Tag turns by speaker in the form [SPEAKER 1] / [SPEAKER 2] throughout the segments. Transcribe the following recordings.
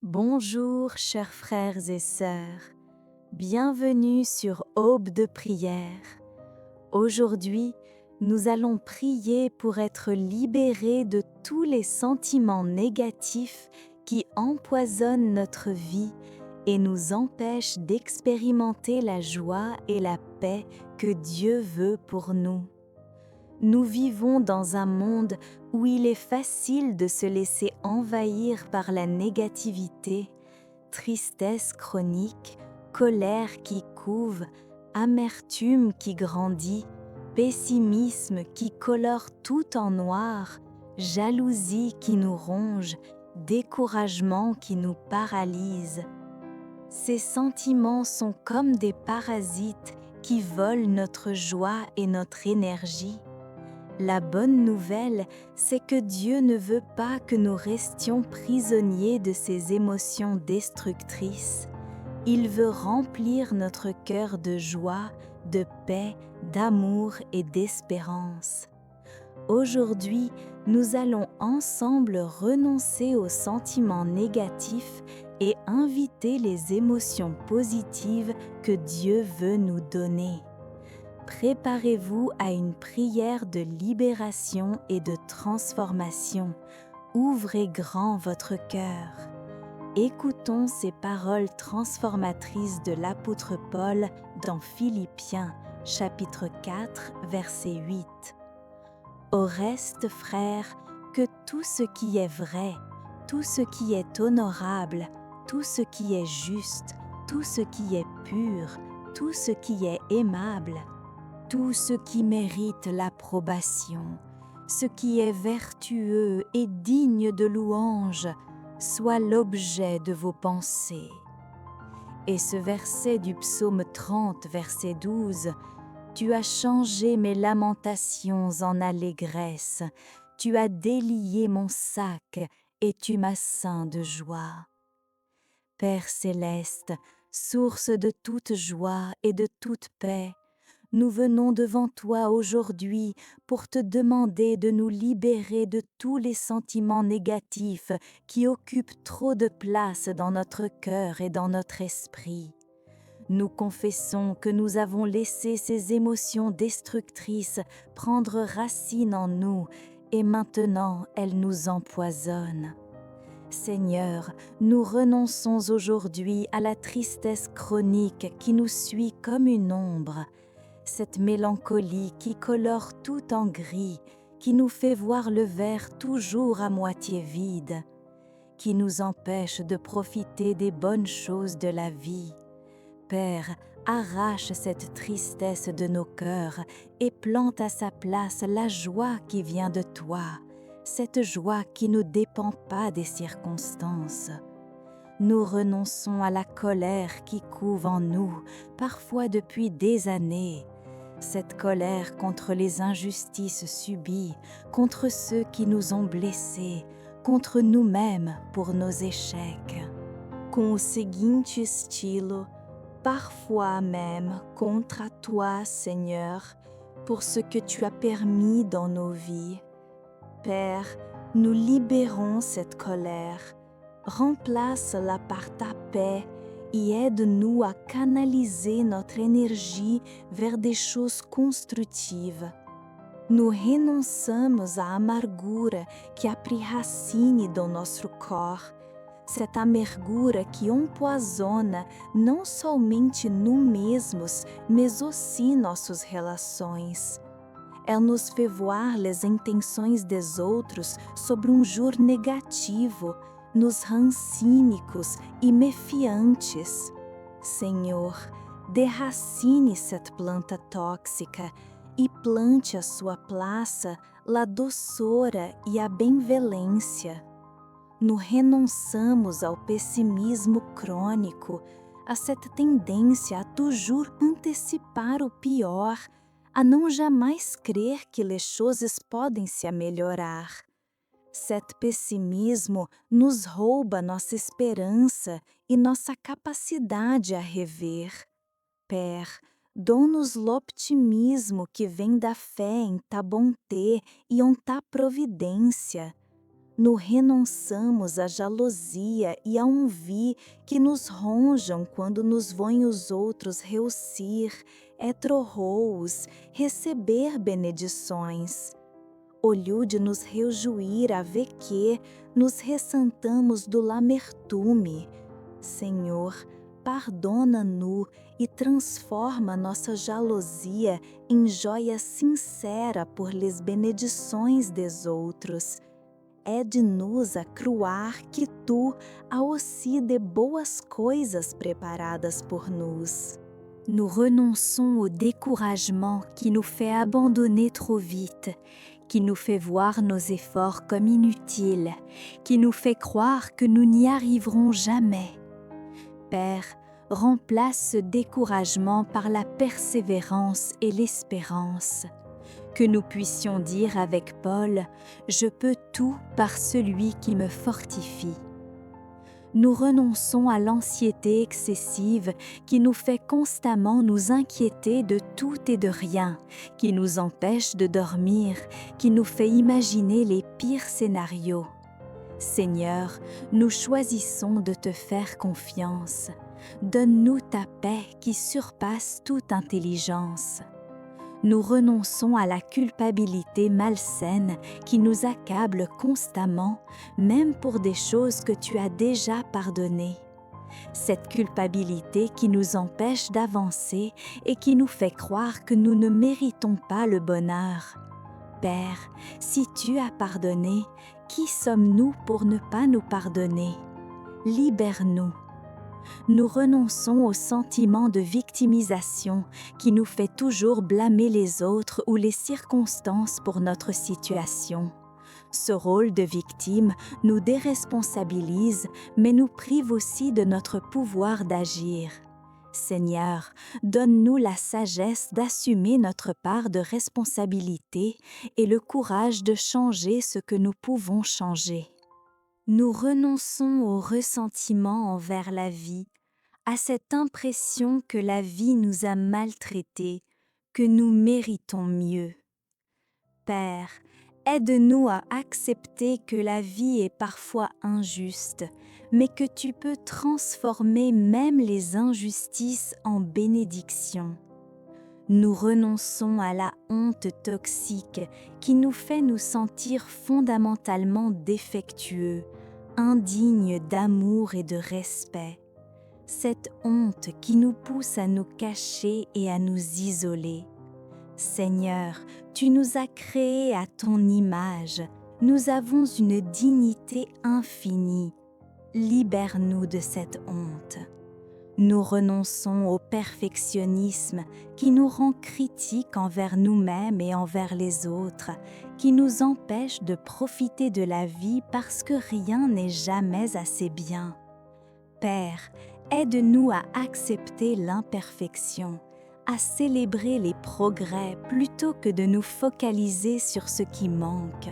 [SPEAKER 1] Bonjour chers frères et sœurs, bienvenue sur Aube de prière. Aujourd'hui, nous allons prier pour être libérés de tous les sentiments négatifs qui empoisonnent notre vie et nous empêchent d'expérimenter la joie et la paix que Dieu veut pour nous. Nous vivons dans un monde où il est facile de se laisser envahir par la négativité, tristesse chronique, colère qui couve, amertume qui grandit, pessimisme qui colore tout en noir, jalousie qui nous ronge, découragement qui nous paralyse. Ces sentiments sont comme des parasites qui volent notre joie et notre énergie. La bonne nouvelle, c'est que Dieu ne veut pas que nous restions prisonniers de ces émotions destructrices. Il veut remplir notre cœur de joie, de paix, d'amour et d'espérance. Aujourd'hui, nous allons ensemble renoncer aux sentiments négatifs et inviter les émotions positives que Dieu veut nous donner. Préparez-vous à une prière de libération et de transformation. Ouvrez grand votre cœur. Écoutons ces paroles transformatrices de l'apôtre Paul dans Philippiens, chapitre 4, verset 8. Au reste, frères, que tout ce qui est vrai, tout ce qui est honorable, tout ce qui est juste, tout ce qui est pur, tout ce qui est aimable, tout ce qui mérite l'approbation, ce qui est vertueux et digne de louange, soit l'objet de vos pensées. Et ce verset du psaume 30, verset 12, « Tu as changé mes lamentations en allégresse, tu as délié mon sac et tu m'as ceint de joie. » Père céleste, source de toute joie et de toute paix, nous venons devant toi aujourd'hui pour te demander de nous libérer de tous les sentiments négatifs qui occupent trop de place dans notre cœur et dans notre esprit. Nous confessons que nous avons laissé ces émotions destructrices prendre racine en nous et maintenant elles nous empoisonnent. Seigneur, nous renonçons aujourd'hui à la tristesse chronique qui nous suit comme une ombre, cette mélancolie qui colore tout en gris, qui nous fait voir le verre toujours à moitié vide, qui nous empêche de profiter des bonnes choses de la vie. Père, arrache cette tristesse de nos cœurs et plante à sa place la joie qui vient de toi, cette joie qui ne dépend pas des circonstances. Nous renonçons à la colère qui couve en nous, parfois depuis des années. Cette colère contre les injustices subies, contre ceux qui nous ont blessés, contre nous-mêmes pour nos échecs. Com o seguinte estilo, parfois même contre toi, Seigneur, pour ce que tu as permis dans nos vies. Père, nous libérons cette colère. Remplace-la par ta paix et aide-nous à canaliser notre énergie vers des choses construtives. Nous renonçamos à amargura que a pris racine dans notre corps, cette amargura que empoisona não somente nous mesmos, mas aussi nossas relações. Ela nos fez voir les intenções des outros sobre jour negativo, nos rend cínicos e mefiantes. Senhor, derracine cette planta tóxica e plante à sua plaça la doçura e a benvelência. Nous renonçamos ao pessimismo crônico, a cette tendência a toujours antecipar o pior, a não jamais crer que les choses podem se melhorar. Cet pessimismo nos rouba nossa esperança e nossa capacidade a rever. Père, donne-nous l'optimismo que vem da fé em ta bonté e em ta providência. Nous renonçamos à jalousia e a envie que nos ronjam quando nos voem os outros reussir, etrorrous, receber benedições. Olhude nos reujuir a ver que nos ressentamos do lamertume. Senhor, pardona-nos e transforma nossa jalousia em joia sincera por les benedições des outros. É de nos a cruar que tu há aussi de boas coisas preparadas por nous. Nous renonçons au découragement qui nous fait abandonner trop vite, qui nous fait voir nos efforts comme inutiles, qui nous fait croire que nous n'y arriverons jamais. Père, remplace ce découragement par la persévérance et l'espérance. Que nous puissions dire avec Paul « Je peux tout par celui qui me fortifie ». Nous renonçons à l'anxiété excessive qui nous fait constamment nous inquiéter de tout et de rien, qui nous empêche de dormir, qui nous fait imaginer les pires scénarios. Seigneur, nous choisissons de te faire confiance. Donne-nous ta paix qui surpasse toute intelligence. Nous renonçons à la culpabilité malsaine qui nous accable constamment, même pour des choses que tu as déjà pardonnées. Cette culpabilité qui nous empêche d'avancer et qui nous fait croire que nous ne méritons pas le bonheur. Père, si tu as pardonné, qui sommes-nous pour ne pas nous pardonner? Libère-nous. Nous renonçons au sentiment de victimisation qui nous fait toujours blâmer les autres ou les circonstances pour notre situation. Ce rôle de victime nous déresponsabilise, mais nous prive aussi de notre pouvoir d'agir. Seigneur, donne-nous la sagesse d'assumer notre part de responsabilité et le courage de changer ce que nous pouvons changer. Nous renonçons au ressentiment envers la vie, à cette impression que la vie nous a maltraités, que nous méritons mieux. Père, aide-nous à accepter que la vie est parfois injuste, mais que tu peux transformer même les injustices en bénédictions. Nous renonçons à la honte toxique qui nous fait nous sentir fondamentalement défectueux, indignes d'amour et de respect. Cette honte qui nous pousse à nous cacher et à nous isoler. Seigneur, tu nous as créés à ton image. Nous avons une dignité infinie. Libère-nous de cette honte. Nous renonçons au perfectionnisme qui nous rend critiques envers nous-mêmes et envers les autres, qui nous empêche de profiter de la vie parce que rien n'est jamais assez bien. Père, aide-nous à accepter l'imperfection, à célébrer les progrès plutôt que de nous focaliser sur ce qui manque.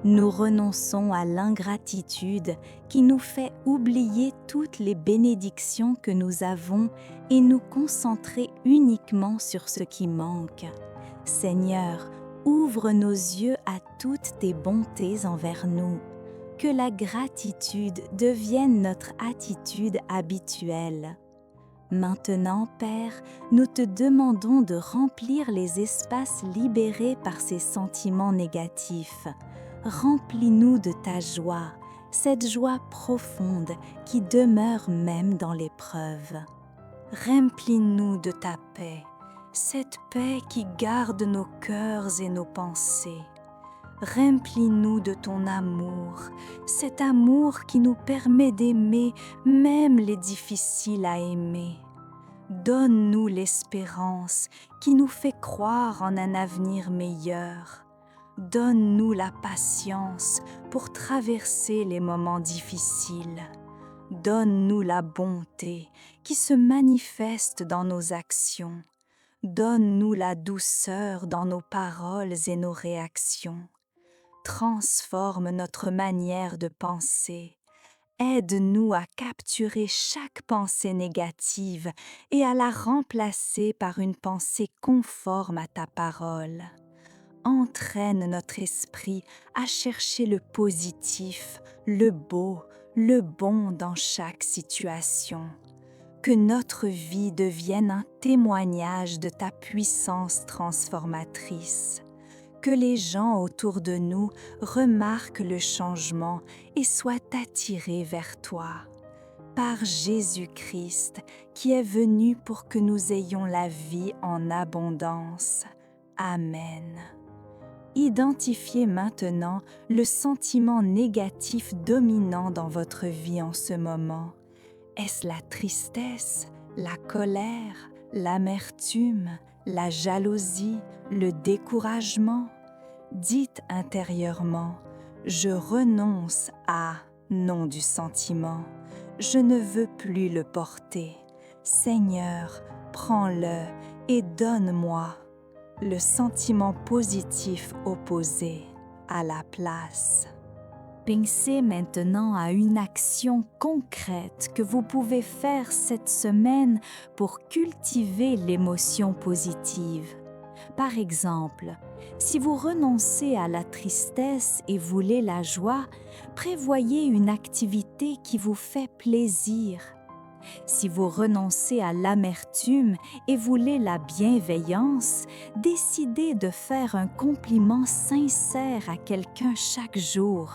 [SPEAKER 1] Nous renonçons à l'ingratitude qui nous fait oublier toutes les bénédictions que nous avons et nous concentrer uniquement sur ce qui manque. Seigneur, ouvre nos yeux à toutes tes bontés envers nous. Que la gratitude devienne notre attitude habituelle. Maintenant, Père, nous te demandons de remplir les espaces libérés par ces sentiments négatifs. Remplis-nous de ta joie, cette joie profonde qui demeure même dans l'épreuve. Remplis-nous de ta paix, cette paix qui garde nos cœurs et nos pensées. Remplis-nous de ton amour, cet amour qui nous permet d'aimer même les difficiles à aimer. Donne-nous l'espérance qui nous fait croire en un avenir meilleur. Donne-nous la patience pour traverser les moments difficiles. Donne-nous la bonté qui se manifeste dans nos actions. Donne-nous la douceur dans nos paroles et nos réactions. Transforme notre manière de penser. Aide-nous à capturer chaque pensée négative et à la remplacer par une pensée conforme à ta parole. entraîne notre esprit à chercher le positif, le beau, le bon dans chaque situation. Que notre vie devienne un témoignage de ta puissance transformatrice. Que les gens autour de nous remarquent le changement et soient attirés vers toi. Par Jésus-Christ, qui est venu pour que nous ayons la vie en abondance. Amen. Identifiez maintenant le sentiment négatif dominant dans votre vie en ce moment. Est-ce la tristesse, la colère, l'amertume, la jalousie, le découragement? Dites intérieurement, je renonce à nom du sentiment. Je ne veux plus le porter. Seigneur, prends-le et donne-moi le sentiment positif opposé à la place. Pensez maintenant à une action concrète que vous pouvez faire cette semaine pour cultiver l'émotion positive. Par exemple, si vous renoncez à la tristesse et voulez la joie, prévoyez une activité qui vous fait plaisir. Si vous renoncez à l'amertume et voulez la bienveillance, décidez de faire un compliment sincère à quelqu'un chaque jour.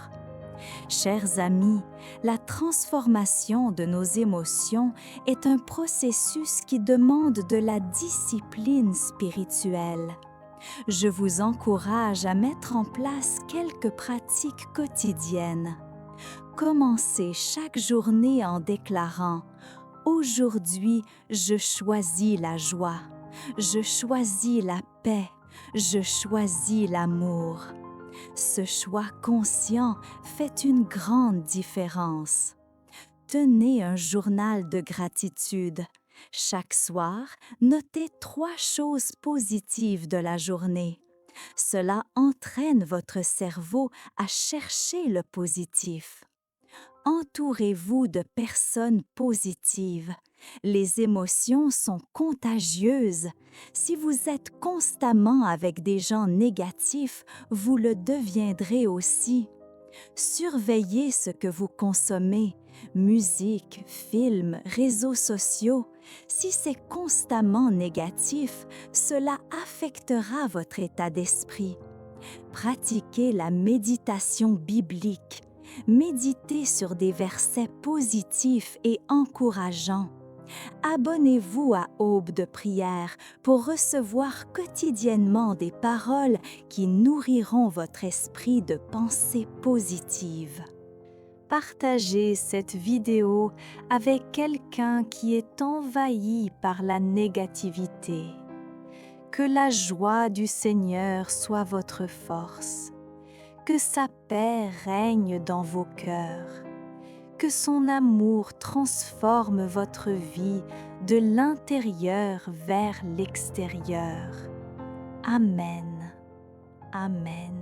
[SPEAKER 1] Chers amis, la transformation de nos émotions est un processus qui demande de la discipline spirituelle. Je vous encourage à mettre en place quelques pratiques quotidiennes. Commencez chaque journée en déclarant « Aujourd'hui, je choisis la joie, je choisis la paix, je choisis l'amour ». Ce choix conscient fait une grande différence. Tenez un journal de gratitude. Chaque soir, notez 3 choses positives de la journée. Cela entraîne votre cerveau à chercher le positif. Entourez-vous de personnes positives. Les émotions sont contagieuses. Si vous êtes constamment avec des gens négatifs, vous le deviendrez aussi. Surveillez ce que vous consommez, musique, films, réseaux sociaux. Si c'est constamment négatif, cela affectera votre état d'esprit. Pratiquez la méditation biblique. Méditez sur des versets positifs et encourageants. Abonnez-vous à Aube de prière pour recevoir quotidiennement des paroles qui nourriront votre esprit de pensées positives. Partagez cette vidéo avec quelqu'un qui est envahi par la négativité. Que la joie du Seigneur soit votre force. Que sa paix règne dans vos cœurs. Que son amour transforme votre vie de l'intérieur vers l'extérieur. Amen. Amen.